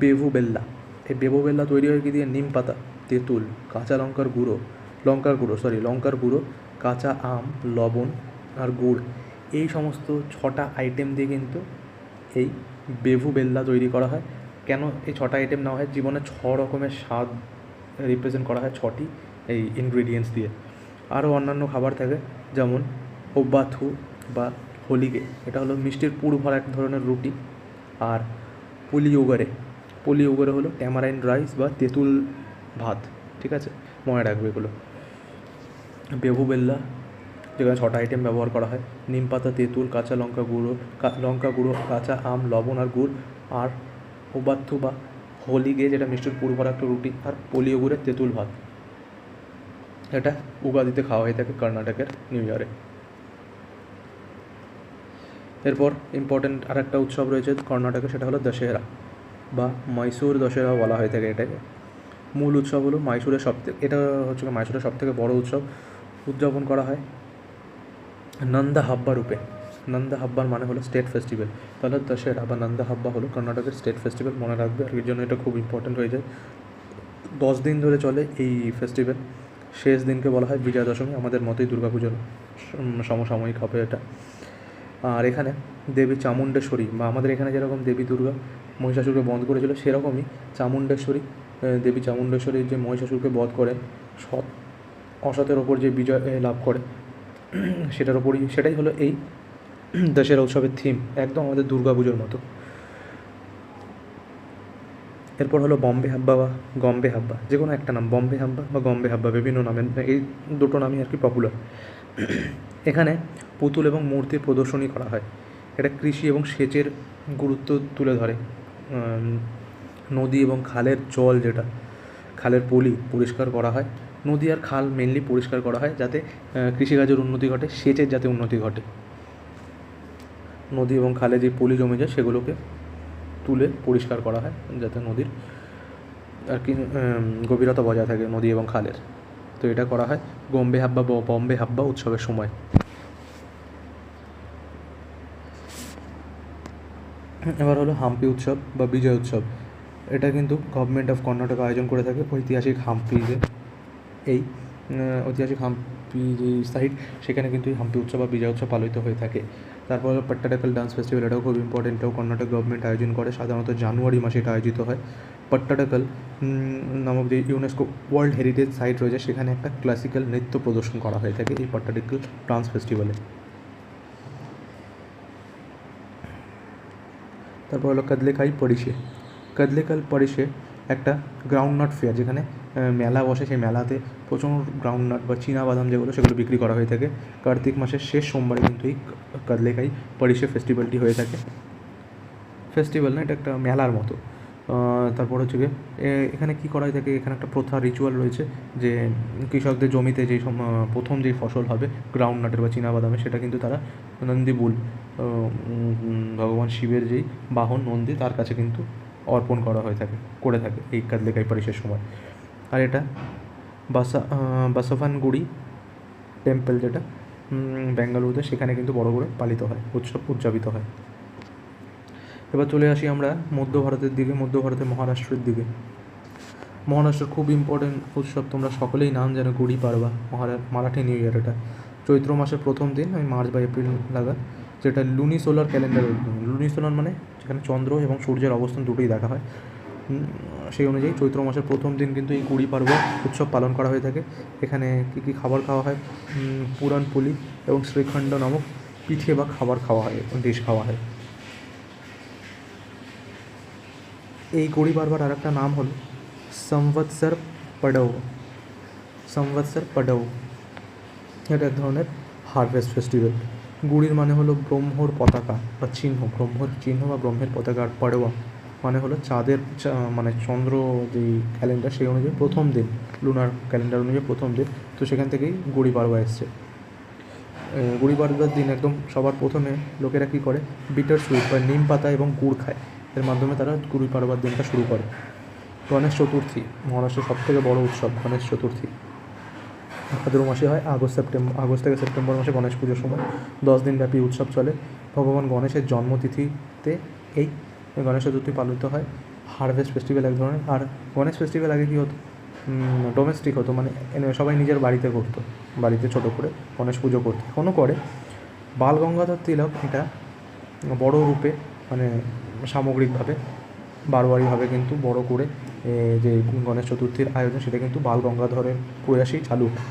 বেভু বেল্লা। এই বেভু বেল্লা তৈরি হয় কি দিয়ে? নিম পাতা, তেঁতুল, কাঁচা লঙ্কার গুঁড়ো, কাঁচা আম, লবণ আর গুড়, এই সমস্ত 6টা আইটেম দিয়ে কিন্তু এই বেভু বেল্লা তৈরি করা হয়। কেন এই 6টা আইটেম নেওয়া হয়? জীবনে 6 রকমের স্বাদ রিপ্রেজেন্ট করা হয় 6টি এই ইনগ্রিডিয়েন্টস দিয়ে। আরও অন্যান্য খাবার থাকে, যেমন ওব্বাথু বা হোলিগে, এটা হলো মিষ্টির পুর ভরা এক ধরনের রুটি। আর পুলিওগরে হলো ট্যামারাইন রাইস বা তেঁতুল ভাত, ঠিক আছে, মনে রাখবে এগুলো। বেভু বেল্লা, যেখানে 6টা আইটেম ব্যবহার করা হয়, নিম পাতা, তেঁতুল, কাঁচা লঙ্কা গুঁড়ো, কাঁচা আম, লবণ আর গুড়। আর ওবাথু বা হোলিগে, যেটা মিষ্টির পুর ভরা একটা রুটি। আর পুলিওগরের তেঁতুল ভাত, এটা উগাদিতে খাওয়া হয়ে থাকে কর্ণাটকের নিউ ইয়ারে। এরপর ইম্পর্টেন্ট আর একটা উৎসব রয়েছে কর্ণাটকে, সেটা হলো দশেরা। বা মহীশূর দশেরাও বলা হয়ে থাকে এটাকে। মূল উৎসব হলো মহীশূরের এটা হচ্ছে মহীশূরের সবথেকে বড় উৎসব। উদযাপন করা হয় নন্দা হাব্বা রূপে। নন্দা হাব্বার মানে হলো স্টেট ফেস্টিভ্যাল। তাহলে দশেরা বা নন্দা হাব্বা হলো কর্ণাটকের স্টেট ফেস্টিভ্যাল, মনে রাখবে, আর এর জন্য এটা খুব ইম্পর্ট্যান্ট হয়ে যায়। 10 দিন ধরে চলে এই ফেস্টিভ্যাল। শেষ দিনকে বলা হয় বিজয়া দশমী, আমাদের মতোই দুর্গাপুজোর সমসাময়িক হবে এটা। আর এখানে দেবী চামুণ্ডেশ্বরী, বা আমাদের এখানে যেরকম দেবী দুর্গা মহিষাসুরকে বধ করেছিল, সেরকমই চামুণ্ডেশ্বরী, দেবী চামুণ্ডেশ্বরী যে মহিষাসুরকে বধ করে সৎ অসতের ওপর যে বিজয় লাভ করে, সেটাই হলো এই দশেরা উৎসবের থিম, একদম আমাদের দুর্গাপুজোর মতো। এরপর হলো বম্বে হাব্বা বা গম্বে হাব্বা, যে কোনো একটা নাম, বম্বে হাব্বা বা গম্বে হাব্বা, বিভিন্ন নামে, এই দুটো নামই আর কি পপুলার। এখানে পুতুল এবং মূর্তির প্রদর্শনী করা হয়। এটা কৃষি এবং সেচের গুরুত্ব তুলে ধরে। নদী এবং খালের জল, যেটা খালের পলি পরিষ্কার করা হয়। নদী আর খাল মেনলি পরিষ্কার করা হয় যাতে কৃষিকাজের উন্নতি ঘটে, সেচের যাতে উন্নতি ঘটে। নদী এবং খালে যে পলি জমে যায় সেগুলোকে তুলে পরিষ্কার করা হয় যাতে নদীর আর কি গভীরতা বজায় থাকে নদী এবং খালের। তো এটা করা হয় গম্বে হাব্বা বা বম্বে হাব্বা উৎসবের সময়। এবার হলো হাম্পি উৎসব বা বিজয় উৎসব। এটা কিন্তু গভর্নমেন্ট অফ কর্ণাটক আয়োজন করে থাকে ঐতিহাসিক হাম্পি, যে এই ঐতিহাসিক হাম্পি যে সাইট, সেখানে কিন্তু এই হাম্পি উৎসব বা বিজয় উৎসব পালিত হয়ে থাকে। তারপর হলো পট্টাডাকল ডান্স ফেস্টিভ্যাল, এটাও খুব ইম্পর্টেন্ট, এটাও কর্ণাটক গভর্নমেন্ট আয়োজন করে, সাধারণত জানুয়ারি মাসে এটা আয়োজিত হয়। পট্টাডাকল নামক যে ইউনেস্কো ওয়ার্ল্ড হেরিটেজ সাইট রয়েছে, সেখানে একটা ক্লাসিক্যাল নৃত্য প্রদর্শন করা হয়ে থাকে এই পট্টাডাকল ডান্স ফেস্টিভ্যালে। তারপর হলো কদলেকাই পড়িশে। কদলেকাল পড়িশে একটা গ্রাউন্ডনাট ফেয়ার, যেখানে মেলা বসে, সেই মেলাতে প্রচুর গ্রাউন্ডনাট বা চীনাবাদাম যেগুলো, সেগুলো বিক্রি করা হয়ে থাকে। কার্তিক মাসের শেষ সোমবারে কিন্তু এই কদলেকাই পড়িশে ফেস্টিভ্যালটি হয়ে থাকে। ফেস্টিভ্যাল না, এটা একটা মেলার মতো। তারপর হচ্ছে গিয়ে এখানে কী করা হয়ে থাকে, এখানে একটা প্রথা রিচুয়াল রয়েছে যে কৃষকদের জমিতে যেই প্রথম যেই ফসল হবে গ্রাউন্ডনাটের বা চীনাবাদামের, সেটা কিন্তু তারা নন্দীবুল, ভগবান শিবের যেই বাহন নন্দী, তার কাছে কিন্তু অর্পণ করে থাকে এই কাদলেকাই পরিষের সময়। আর এটা বাসাভানগুড়ি টেম্পল, যেটা বেঙ্গালুরুতে, সেখানে কিন্তু বড় করে পালিত হয়, উদযাপিত হয়। এবার চলে আসি আমরা মধ্য ভারতের দিকে, মধ্য ভারতের মহারাষ্ট্রের দিকে। মহারাষ্ট্রের খুব ইম্পর্টেন্ট উৎসব, তোমরা সকলেই নাম জানো, গুড়ি পাড়বা, মারাঠি নিউ ইয়ার। এটা চৈত্র মাসের প্রথম দিন, ওই মার্চ বা এপ্রিল নাগাদ, যেটা Luni solar calendar. Luni solar মানে যেখানে চন্দ্র এবং সূর্যের অবস্থান দুটোই দেখা হয়, সেই অনুযায়ী চৈত্র মাসের প্রথম দিন কিন্তু এই গুড়ি পাড়বা উৎসব পালন করা হয়ে থাকে। এখানে কী কী খাবার খাওয়া হয়, পুরানপুলি এবং শ্রীখণ্ড নামক পিঠে বা খাবার খাওয়া হয়, ডিশ খাওয়া হয়। এই গুড়ি পাড়বার আর একটা নাম হলো সম্বৎসর পড়ৌ। এটা এক ধরনের হারভেস্ট ফেস্টিভ্যাল। গুড়ির মানে হলো ব্রহ্মর পতাকা বা চিহ্ন, ব্রহ্মর চিহ্ন বা ব্রহ্মের পতাকা। আর পড়োয়া মানে হলো চাঁদের, মানে চন্দ্র যেই ক্যালেন্ডার, সেই অনুযায়ী প্রথম দিন, লুনার ক্যালেন্ডার অনুযায়ী প্রথম দিন, তো সেখান থেকেই গুড়ি পাড়বা এসছে। গুড়ি পাড়বার দিন একদম সবার প্রথমে লোকেরা কী করে, বিটার সুইট বা নিম পাতা এবং গুড় খায়, এর মাধ্যমে তারা গুড়ি পাড়বার দিনটা শুরু করে। গণেশ চতুর্থী, মহারাষ্ট্রের সবথেকে বড় উৎসব গণেশ চতুর্থী, ভাদ্র মাসে হয়, আগস্ট থেকে সেপ্টেম্বর মাসে গণেশ পুজোর সময় 10 দিন ব্যাপী উৎসব চলে। ভগবান গণেশের জন্মতিথিতে এই গণেশ চতুর্থী পালিত হয়। হারভেস্ট ফেস্টিভ্যাল এক ধরনের। আর গণেশ ফেস্টিভ্যাল আগে কী হতো, ডোমেস্টিক হতো, মানে সবাই নিজের বাড়িতে করতো, বাড়িতে ছোটো করে গণেশ পুজো করতো, এখনও করে। বাল গঙ্গাধর তিলক এটা বড় রূপে, মানে সামগ্রিকভাবে বারোয়ারিভাবে কিন্তু বড় করে যে গণেশ চতুর্থীর আয়োজন, সেটা কিন্তু বাল গঙ্গাধরের প্রয়াসেই চালু হয়।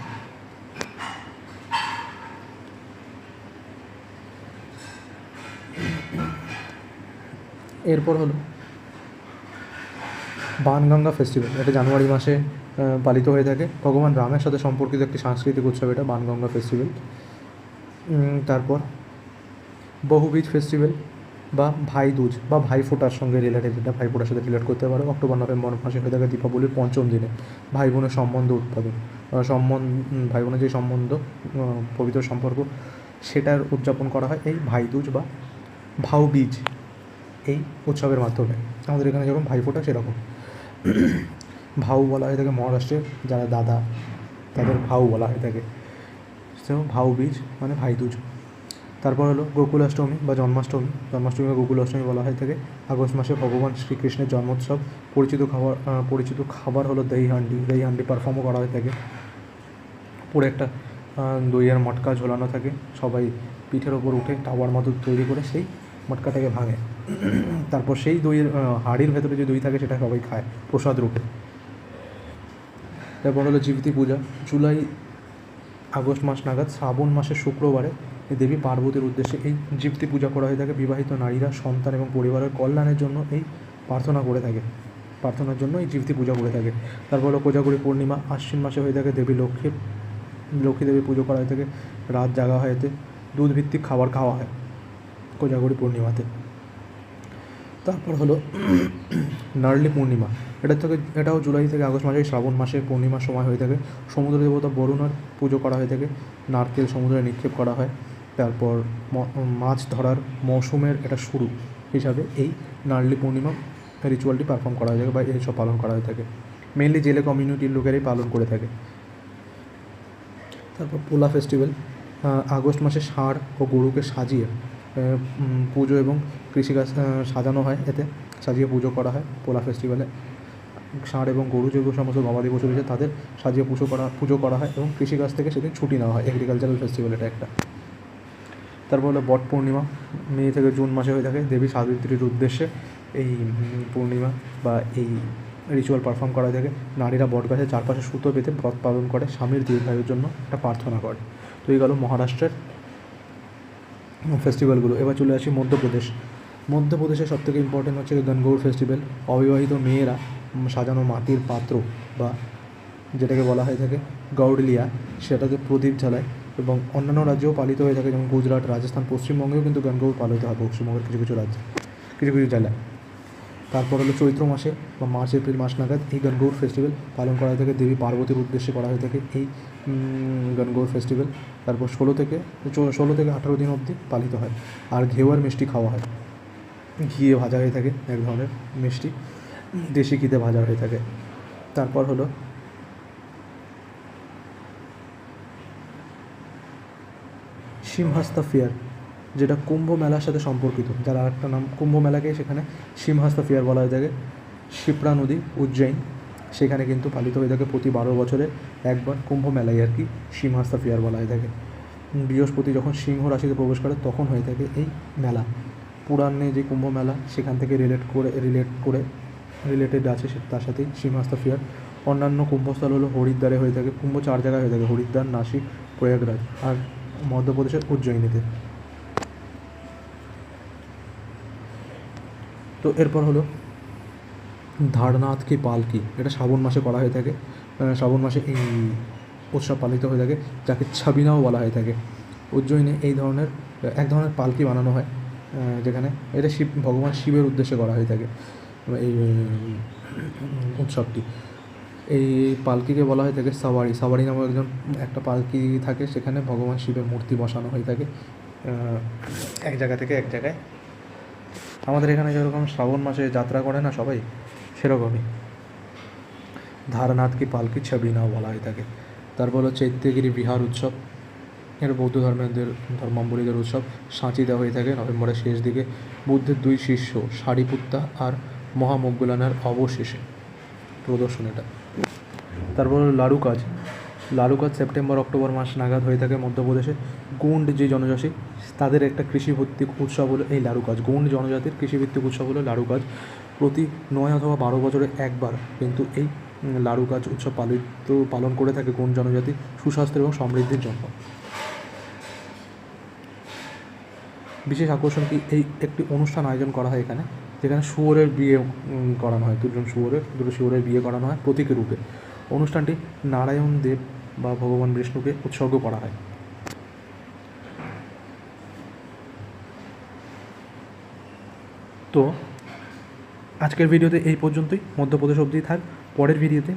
এরপর হলো বানগঙ্গা ফেস্টিভ্যাল। এটা জানুয়ারি মাসে পালিত হয়ে থাকে। ভগবান রামের সাথে সম্পর্কিত একটি সাংস্কৃতিক উৎসব এটা বানগঙ্গা ফেস্টিভ্যাল। তারপর বহুবীজ ফেস্টিভ্যাল বা ভাই দুজ বা ভাইফোঁটার সঙ্গে রিলেটেড, এটা ভাইফোঁটার সাথে রিলেট করতে পারো। অক্টোবর নভেম্বর মাসে হয়ে থাকে দীপাবলির পঞ্চম দিনে। ভাই বোনের সম্বন্ধ উৎপাদন, ভাই বোনের যে সম্বন্ধ, পবিত্র সম্পর্ক, সেটার উদযাপন করা হয় এই ভাই দুজ বা ভাউবীজ এই উৎসবের মাধ্যমে। আমাদের এখানে যেরকম ভাইফোঁটা সেরকম। ভাউ বলা হয়ে থাকে মহারাষ্ট্রের যারা দাদা, তাদের ভাউ বলা হয়ে থাকে। সেরকম ভাউ বীজ মানে ভাইদুজ। তারপর হলো গোকুলাষ্টমী বা জন্মাষ্টমী। জন্মাষ্টমী বা গোকুলাষ্টমী বলা হয়ে থাকে আগস্ট মাসে ভগবান শ্রীকৃষ্ণের জন্মোৎসব। পরিচিত খাবার হলো দই হান্ডি। দই হান্ডি পারফর্মও করা হয়ে থাকে। পুরো একটা দইয়ের মটকা ঝোলানো থাকে, সবাই পিঠের ওপর উঠে টাওয়ার মতো তৈরি করে সেই মটকাটাকে ভাঙে। তারপর সেই দইয়ের হাঁড়ির ভেতরে যে দই থাকে সেটা সবাই খায় প্রসাদ রূপে। তারপর হলো জীবিতি পূজা। জুলাই আগস্ট মাস নাগাদ শ্রাবণ মাসের শুক্রবারে দেবী পার্বতীর উদ্দেশ্যে এই জীবিতি পূজা করা হয়ে থাকে। বিবাহিত নারীরা সন্তান এবং পরিবারের কল্যাণের জন্য এই প্রার্থনা করে থাকে, প্রার্থনার জন্য এই জীবিতি পূজা করে থাকে। তারপর হলো কোজাগরী পূর্ণিমা। আশ্বিন মাসে হয়ে থাকে দেবী লক্ষ্মী দেবী পুজো করা হয়ে থাকে। রাত জাগা হয়, এতে দুধভিত্তিক খাবার খাওয়া হয় কোজাগরী পূর্ণিমাতে। তারপর হলো নার্লি পূর্ণিমা। এটাও জুলাই থেকে আগস্ট মাসে শ্রাবণ মাসে পূর্ণিমার সময় হয়ে থাকে। সমুদ্র দেবতা বরুণার পুজো করা হয়ে থাকে। নারকেল সমুদ্রে নিক্ষেপ করা হয়। তারপর মাছ ধরার মৌসুমের এটা শুরু হিসাবে এই নার্লি পূর্ণিমা রিচুয়ালটি পারফর্ম করা হয়ে থাকে বা এইসব পালন করা হয়ে থাকে। মেনলি জেলে কমিউনিটির লোকেরাই পালন করে থাকে। তারপর পোলা ফেস্টিভ্যাল। আগস্ট মাসে ষাঁড় ও গরুকে সাজিয়ে পুজো এবং কৃষিকাজ সাজানো হয়, এতে সাজিয়ে পুজো করা হয় পোলা ফেস্টিভ্যালে। ষাঁড় এবং গরু যেগুলো সমস্ত গবাদি পশু রয়েছে তাদের সাজিয়ে পুজো করা হয় এবং কৃষিকাজ থেকে সেদিন ছুটি নেওয়া হয়। এগ্রিকালচারাল ফেস্টিভ্যাল এটা একটা। তারপর হলো বট পূর্ণিমা। মে থেকে জুন মাসে হয়ে থাকে। দেবী সাবিত্রীর উদ্দেশ্যে এই পূর্ণিমা বা এই রিচুয়াল পারফর্ম করা হয়ে থাকে। নারীরা বট গাছের চারপাশে সুতো বেঁধে ব্রত পালন করে স্বামীর দীর্ঘায়ুর জন্য একটা প্রার্থনা করে। তো এই গেল মহারাষ্ট্রের ফেস্টিভ্যালগুলো। এবার চলে আসি মধ্যপ্রদেশের সবথেকে ইম্পর্টেন্ট হচ্ছে গনগৌর ফেস্টিভ্যাল। অবিবাহিত মেয়েরা সাজানো মাটির পাত্র বা যেটাকে বলা হয়ে থাকে গৌড়লিয়া, সেটাতে প্রদীপ জ্বালায় এবং অন্যান্য রাজ্যেও পালিত হয়ে থাকে, যেমন গুজরাট, রাজস্থান, পশ্চিমবঙ্গেও কিন্তু গনগৌর পালিত হয় পশ্চিমবঙ্গের কিছু কিছু রাজ্যে, কিছু কিছু জেলায়। তারপর হলো চৈত্র মাসে বা মার্চ এপ্রিল মাস নাগাদ এই গনগৌর ফেস্টিভ্যাল পালন করা হয়ে থাকে। দেবী পার্বতীর উদ্দেশ্যে করা হয়ে থাকে এই গনগৌর ফেস্টিভ্যাল। তারপর 16 থেকে 18 দিন অবধি পালিত হয়। আর ঘেওয়ার মিষ্টি খাওয়া হয়, ঘিয়ে ভাজা হয়ে থাকে এক ধরনের মিষ্টি, দেশি ঘিতে ভাজা হয়ে থাকে। তারপর হলো সিমহাস্তা ফেয়ার, যেটা কুম্ভ মেলার সাথে সম্পর্কিত, যার আরেকটা নাম কুম্ভ মেলাকে সেখানে সিমহাস্তা ফেয়ার বলা হয়ে থাকে। শিপ্রা নদী, উজ্জয়ন, সেখানে কিন্তু পালিত হয়ে থাকে প্রতি 12 বছরে একবার কুম্ভ মেলায় আর কি সিমহাস্তা ফেয়ার বলা হয়ে থাকে। বৃহস্পতি যখন সিংহ রাশিতে প্রবেশ করে তখন হয়ে থাকে এই মেলা। পুরাণে যে কুম্ভ মেলা সেখান থেকে রিলেটেড আছে তার সাথেই সিমহাস্তা ফেয়ার। অন্যান্য কুম্ভস্থল হলো হরিদ্বারে হয়ে থাকে। কুম্ভ 4 জায়গায় হয়ে থাকে, হরিদ্বার, নাসিক, প্রয়াগরাজ আর মধ্যপ্রদেশের উজ্জয়িনীতে। তো এরপর হলো ধারনাথ কি পালকি, এটা শ্রাবণ মাসে করা হয়ে থাকে। শ্রাবণ মাসে এই উৎসব পালিত হয়ে থাকে, যাকে ছাবিনাও বলা হয়ে থাকে। উজ্জয়িনে এক ধরনের পালকি বানানো হয়, যেখানে এটা ভগবান শিবের উদ্দেশ্যে করা হয়ে থাকে এই উৎসবটি। এই পালকিকে বলা হয়ে থাকে সাওয়ারি নামক একটা পালকি থাকে, সেখানে ভগবান শিবের মূর্তি বসানো হয়ে থাকে এক জায়গা থেকে এক জায়গায়। আমাদের এখানে যেরকম শ্রাবণ মাসে যাত্রা করে না সবাই, সেরকমই ধারনাথ কি পালকি ছাবিনাও বলা হয়ে থাকে। তারপর হলো চৈত্যগিরি বিহার উৎসব, এর বৌদ্ধ ধর্মাবলম্বীদের উৎসব। সাঁচি দেওয়া হয়ে থাকে নভেম্বরের শেষ দিকে। বুদ্ধের 2 শিষ্য সারিপুত্তা আর মহামোগ্গলানের অবশেষে প্রদর্শন এটা। তারপর হলো লারুকাজ সেপ্টেম্বর অক্টোবর মাস নাগাদ হয়ে থাকে মধ্যপ্রদেশে। গোন্ড যে জনজাতি, তাদের একটা কৃষিভিত্তিক উৎসব হলো এই লারুকাজ। গোন্ড জনজাতির কৃষিভিত্তিক উৎসব হলো লারুকাজ। প্রতি 9 অথবা 12 বছরে একবার কিন্তু এই লারুকাজ উৎসব পালন করে থাকে গোন্ড জনজাতি সুস্বাস্থ্য এবং সমৃদ্ধির জন্য। বিশেষ আকর্ষণ কি, এই একটি অনুষ্ঠান আয়োজন করা হয় এখানে, যেখানে শুয়োরের বিয়ে করানো হয়, দুটো শুয়োরের বিয়ে করানো হয় প্রতীকী রূপে। অনুষ্ঠানটি নারায়ণ দেব বা ভগবান বিষ্ণুকে উৎসর্গ করা হয়। তো আজকের ভিডিওতে এই পর্যন্তই, মধ্যপ্রদেশ অবধি থাক। পরের ভিডিওতে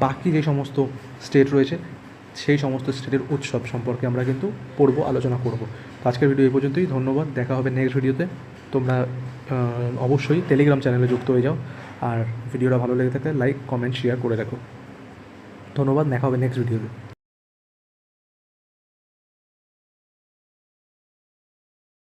বাকি যে সমস্ত স্টেট রয়েছে সেই সমস্ত স্টেটের উৎসব সম্পর্কে আমরা কিন্তু আলোচনা করব। তো আজকের ভিডিও এই পর্যন্তই, ধন্যবাদ, দেখা হবে নেক্সট ভিডিওতে। তোমরা অবশ্যই টেলিগ্রাম চ্যানেলে যুক্ত হয়ে যাও। আর ভিডিওটা ভালো লেগে থাকলে লাইক, কমেন্ট, শেয়ার করে রাখো। ধন্যবাদ, দেখা হবে নেক্সট ভিডিওতে।